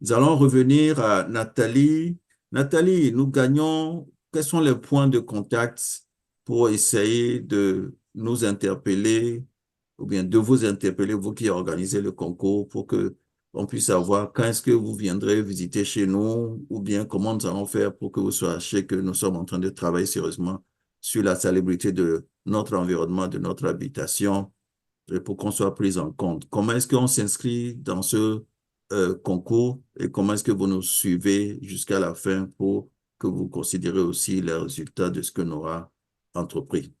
Nous allons revenir à Nathalie. Nathalie, nous gagnons. Quels sont les points de contact pour essayer de nous interpeller ou bien de vous interpeller, vous qui organisez le concours, pour que on puisse savoir quand est-ce que vous viendrez visiter chez nous ou bien comment nous allons faire pour que vous sachiez que nous sommes en train de travailler sérieusement sur la salubrité de notre environnement, de notre habitation et pour qu'on soit pris en compte. Comment est-ce qu'on s'inscrit dans ce concours et comment est-ce que vous nous suivez jusqu'à la fin pour que vous considérez aussi les résultats de ce que nous aura entrepris?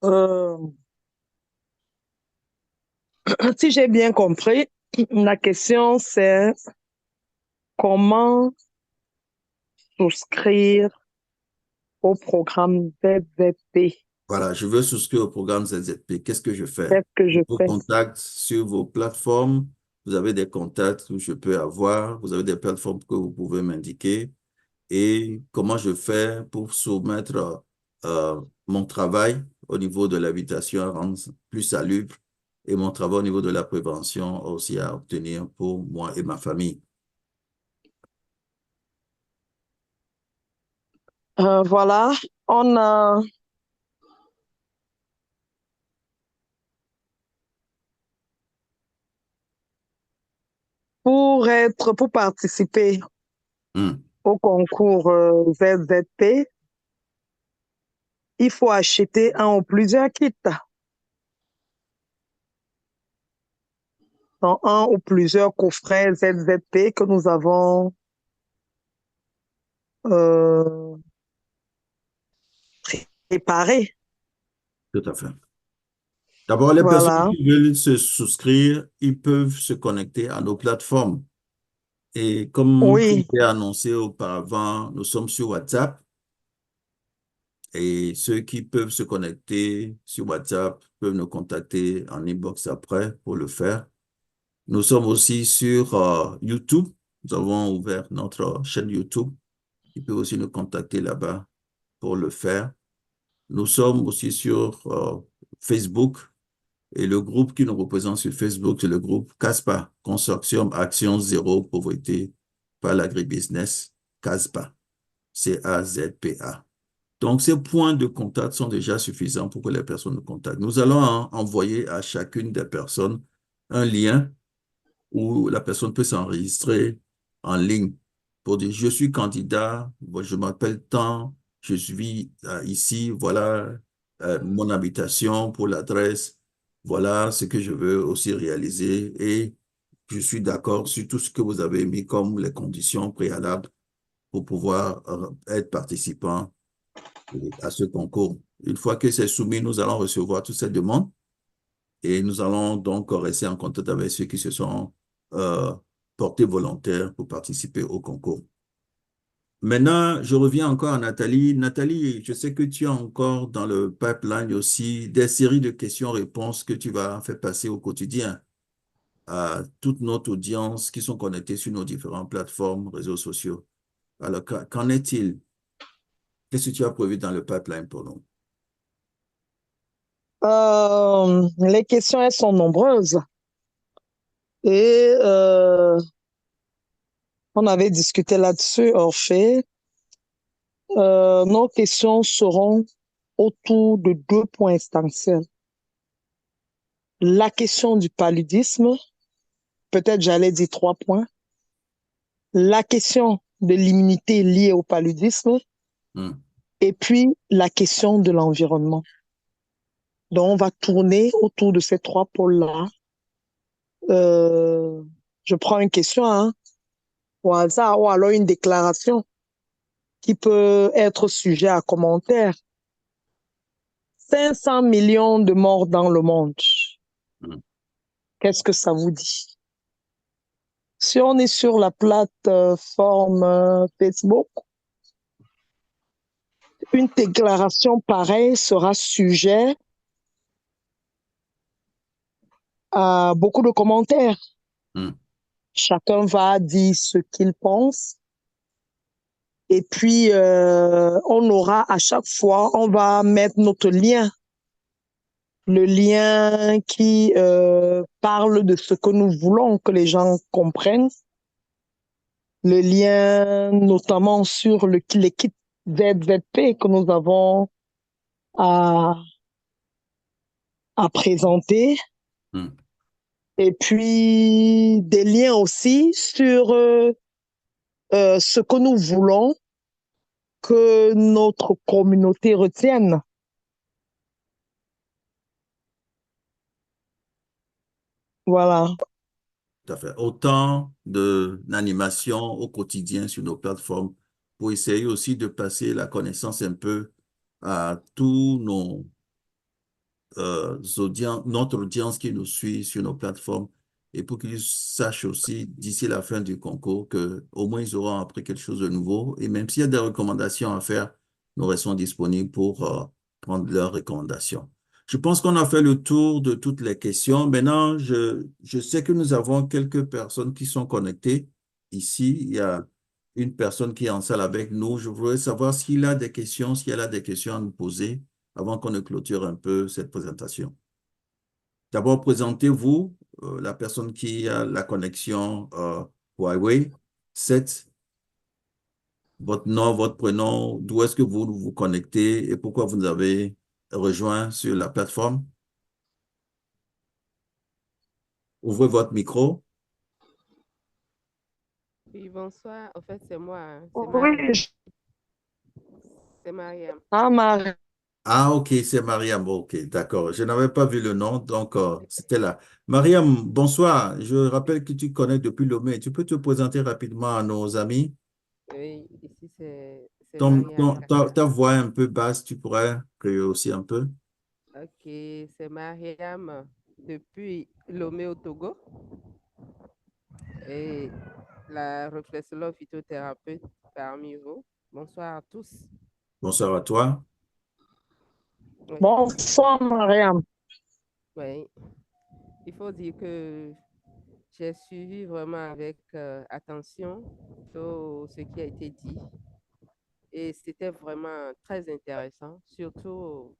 Euh, si j'ai bien compris, la question c'est comment souscrire au programme ZZP. Voilà, je veux souscrire au programme ZZP. Qu'est-ce que je fais? Qu'est-ce que Je je vous fais? contacte sur vos plateformes. Vous avez des contacts où je peux avoir. Vous avez des plateformes que vous pouvez m'indiquer. Et comment je fais pour soumettre mon travail au niveau de l'habitation à rendre plus salubre et mon travail au niveau de la prévention aussi à obtenir pour moi et ma famille. Voilà, on a pour participer Hmm, au concours ZZP, il faut acheter un ou plusieurs kits, dans un ou plusieurs coffrets ZZP que nous avons euh, préparés. tout à fait. D'abord, les personnes Voilà. qui veulent se souscrire, ils peuvent se connecter à nos plateformes. Et comme je Oui. l'ai annoncé auparavant, nous sommes sur WhatsApp et ceux qui peuvent se connecter sur WhatsApp peuvent nous contacter en inbox après pour le faire. Nous sommes aussi sur YouTube. Nous avons ouvert notre chaîne YouTube. Ils peuvent aussi nous contacter là-bas pour le faire. Nous sommes aussi sur Facebook et le groupe qui nous représente sur Facebook, c'est le groupe CASPA, Consortium Action Zéro Pauvreté par l'agribusiness, CASPA, CAZPA. Donc, ces points de contact sont déjà suffisants pour que les personnes nous contactent. Nous allons envoyer à chacune des personnes un lien où la personne peut s'enregistrer en ligne pour dire, je suis candidat, je m'appelle tant, je suis ici, voilà mon habitation pour l'adresse, voilà ce que je veux aussi réaliser et je suis d'accord sur tout ce que vous avez mis comme les conditions préalables pour pouvoir être participant à ce concours. Une fois que c'est soumis, nous allons recevoir toutes ces demandes et nous allons donc rester en contact avec ceux qui se sont euh, portés volontaires pour participer au concours. Maintenant, je reviens encore à Nathalie. Nathalie, je sais que tu as encore dans le pipeline aussi des séries de questions-réponses que tu vas faire passer au quotidien à toute notre audience qui sont connectés sur nos différentes plateformes, réseaux sociaux. Alors, qu'en est-il? Qu'est-ce que tu as prévu dans le pipeline pour nous? Les questions, elles sont nombreuses. Et on avait discuté là-dessus, Orphée. Nos questions seront autour de deux points essentiels. La question du paludisme, peut-être j'allais dire trois points. La question de l'immunité liée au paludisme Hmm. et puis la question de l'environnement. Donc, on va tourner autour de ces trois pôles-là. Euh, je prends une question hein, au hasard ou alors une déclaration qui peut être sujet à commentaire. 500 millions de morts dans le monde. Hmm. Qu'est-ce que ça vous dit? Si on est sur la plateforme Facebook, une déclaration pareille sera sujet à beaucoup de commentaires. Hmm. Chacun va dire ce qu'il pense. Et puis, on aura à chaque fois, on va mettre notre lien le lien qui parle de ce que nous voulons que les gens comprennent, le lien notamment sur les kits ZZP que nous avons à, à présenter, Hmm. et puis des liens aussi sur ce que nous voulons que notre communauté retienne. Voilà. Tout à fait. Autant d'animation au quotidien sur nos plateformes pour essayer aussi de passer la connaissance un peu à tous nos notre audience qui nous suit sur nos plateformes et pour qu'ils sachent aussi d'ici la fin du concours que au moins ils auront appris quelque chose de nouveau et même s'il y a des recommandations à faire, nous restons disponibles pour prendre leurs recommandations. Je pense qu'on a fait le tour de toutes les questions. Maintenant, je sais que nous avons quelques personnes qui sont connectées ici. Il y a une personne qui est en salle avec nous. Je voudrais savoir s'il a des questions, si elle a des questions à nous poser avant qu'on ne clôture un peu cette présentation. D'abord, présentez-vous, la personne qui a la connexion Huawei 7, votre nom, votre prénom, d'où est-ce que vous vous connectez et pourquoi vous nous avez rejoint sur la plateforme. Ouvrez votre micro. Oui, bonsoir. En fait, c'est moi, hein. C'est Mariam. Oui, C'est Mariam. Marie. Ah, ok, c'est Mariam. Ok, d'accord. Je n'avais pas vu le nom, donc c'était là. Mariam, bonsoir. Je rappelle que tu connais depuis Lomé. Tu peux te présenter rapidement à nos amis? Oui, ici, c'est Mariam Kaka. Ta voix est un peu basse, tu pourrais créer aussi un peu. Ok, c'est Mariam depuis Lomé au Togo et la réflexologue phytothérapeute parmi vous. Bonsoir à tous. Bonsoir à toi. Oui, Bonsoir, Mariam. oui. Il faut dire que j'ai suivi vraiment avec attention tout ce qui a été dit et c'était vraiment très intéressant, surtout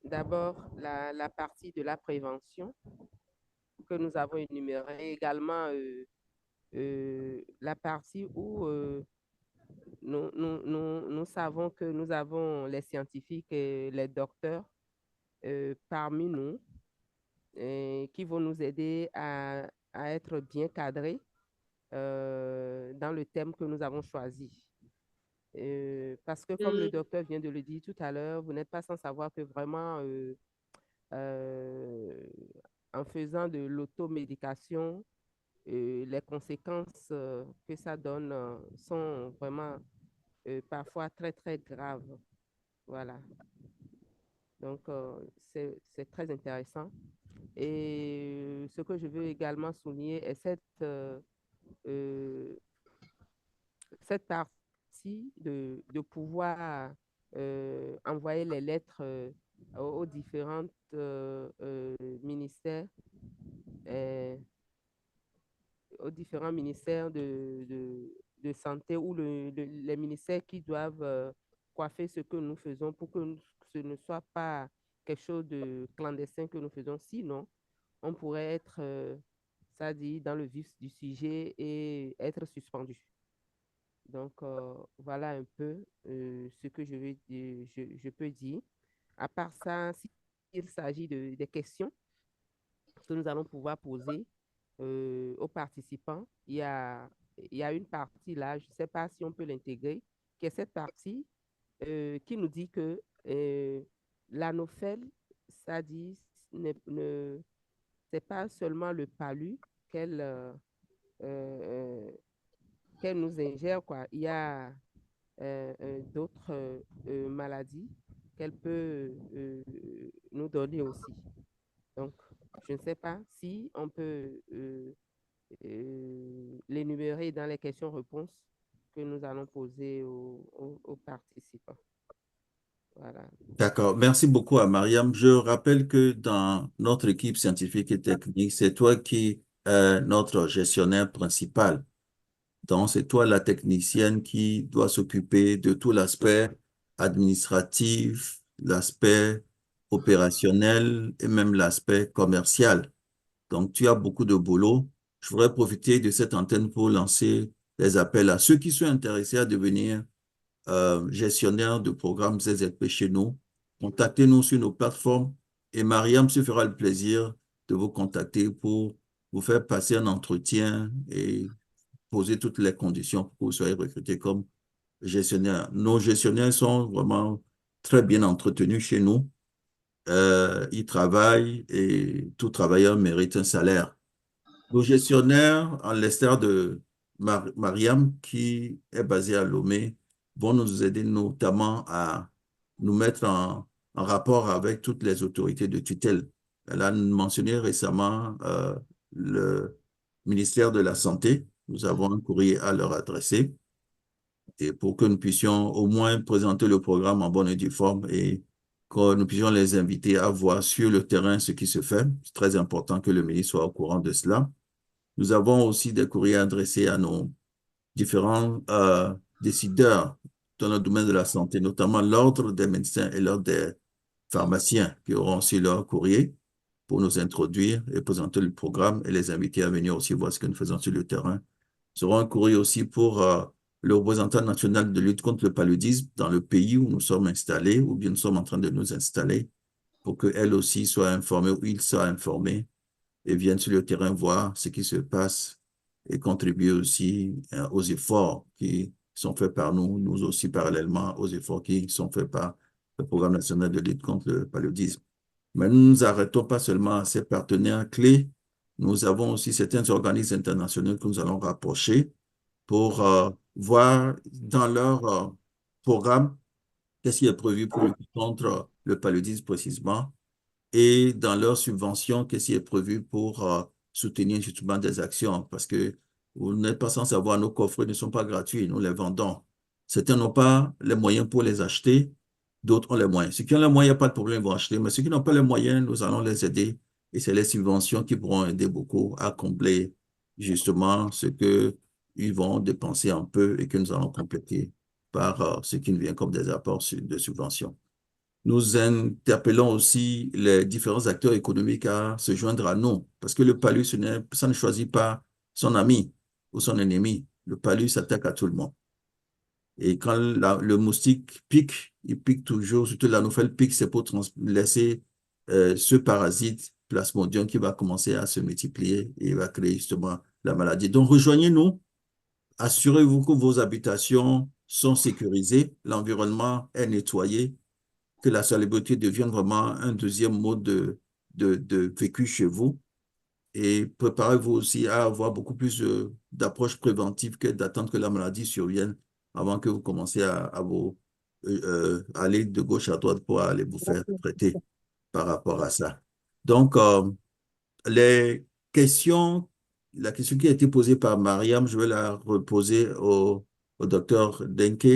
d'abord la partie de la prévention que nous avons énumérée, également la partie où nous savons que nous avons les scientifiques et les docteurs parmi nous qui vont nous aider à être bien cadrés dans le thème que nous avons choisi. Parce que comme le docteur vient de le dire tout à l'heure, vous n'êtes pas sans savoir que vraiment euh, en faisant de l'automédication, les conséquences que ça donne sont vraiment parfois très, très graves. Voilà. Donc, c'est très intéressant. Et ce que je veux également souligner est euh, cette partie de pouvoir envoyer les lettres aux différents ministères, euh, aux différents ministères de santé ou les ministères qui doivent coiffer ce que nous faisons pour que ce ne soit pas quelque chose de clandestin que nous faisons. Sinon, on pourrait être, ça dit, dans le vif du sujet et être suspendu. Donc, voilà un peu ce que je peux dire. À part ça, s'il s'agit des questions que nous allons pouvoir poser aux participants, il y a une partie là, je ne sais pas si on peut l'intégrer, qui est cette partie qui nous dit que l'anophèle, ça dit, c'est pas seulement le palu qu'elle euh, qu'elle nous ingère, quoi. Il y a d'autres maladies qu'elle peut nous donner aussi. Donc, je ne sais pas si on peut l'énumérer dans les questions-réponses que nous allons poser aux participants. Voilà. D'accord. Merci beaucoup à Mariam. Je rappelle que dans notre équipe scientifique et technique, c'est toi qui es notre gestionnaire principal. Donc, c'est toi la technicienne qui doit s'occuper de tout l'aspect administratif, l'aspect opérationnel et même l'aspect commercial. Donc, tu as beaucoup de boulot. Je voudrais profiter de cette antenne pour lancer des appels à ceux qui sont intéressés à devenir gestionnaires de programmes ZZP chez nous. Contactez-nous sur nos plateformes et Mariam se fera le plaisir de vous contacter pour vous faire passer un entretien et poser toutes les conditions pour que vous soyez recruté comme gestionnaire. Nos gestionnaires sont vraiment très bien entretenus chez nous. Ils travaillent et tout travailleur mérite un salaire. Nos gestionnaires, en l'estère de Mariam, qui est basée à Lomé, vont nous aider notamment à nous mettre en rapport avec toutes les autorités de tutelle. Elle a mentionné récemment le ministère de la Santé. Nous avons un courrier à leur adresser et pour que nous puissions au moins présenter le programme en bonne et due forme et que nous puissions les inviter à voir sur le terrain ce qui se fait. C'est très important que le ministre soit au courant de cela. Nous avons aussi des courriers adressés à nos différents décideurs dans le domaine de la santé, notamment l'Ordre des médecins et l'Ordre des pharmaciens qui auront aussi leur courrier pour nous introduire et présenter le programme et les inviter à venir aussi voir ce que nous faisons sur le terrain. Nous aurons un courrier aussi pour le représentant national de lutte contre le paludisme dans le pays où nous sommes installés ou bien nous sommes en train de nous installer pour qu'elle aussi soit informée ou il soit informé et viennent sur le terrain voir ce qui se passe et contribuer aussi aux efforts qui sont faits par nous, nous aussi parallèlement aux efforts qui sont faits par le Programme national de lutte contre le paludisme. Mais nous ne nous arrêtons pas seulement à ces partenaires clés, nous avons aussi certains organismes internationaux que nous allons rapprocher pour voir dans leur programme qu'est-ce qui est prévu pour lutter contre le paludisme précisément et dans leurs subventions, qu'est-ce qui est prévu pour soutenir justement des actions, parce que vous n'êtes pas sans savoir, nos coffrets ne sont pas gratuits, nous les vendons. Certains n'ont pas les moyens pour les acheter, d'autres ont les moyens. Ceux qui ont les moyens, pas de problème, ils vont acheter, mais ceux qui n'ont pas les moyens, nous allons les aider. Et c'est les subventions qui pourront aider beaucoup à combler justement ce que ils vont dépenser un peu et que nous allons compléter par ce qui nous vient comme des apports de subventions. Nous interpellons aussi les différents acteurs économiques à se joindre à nous, parce que le palu, ça ne choisit pas son ami ou son ennemi. Le palu s'attaque à tout le monde. Et quand le moustique pique, il pique toujours, surtout la nouvelle pique, c'est pour laisser ce parasite plasmodium qui va commencer à se multiplier et va créer justement la maladie. Donc, rejoignez-nous, assurez-vous que vos habitations sont sécurisées, l'environnement est nettoyé, que la salubrité devienne vraiment un deuxième mode de vécu chez vous. Et préparez-vous aussi à avoir beaucoup plus d'approches préventives que d'attendre que la maladie survienne avant que vous commenciez à vous aller de gauche à droite pour aller vous faire traiter par rapport à ça. Donc, les questions, la question qui a été posée par Mariam, je vais la reposer au docteur Denke.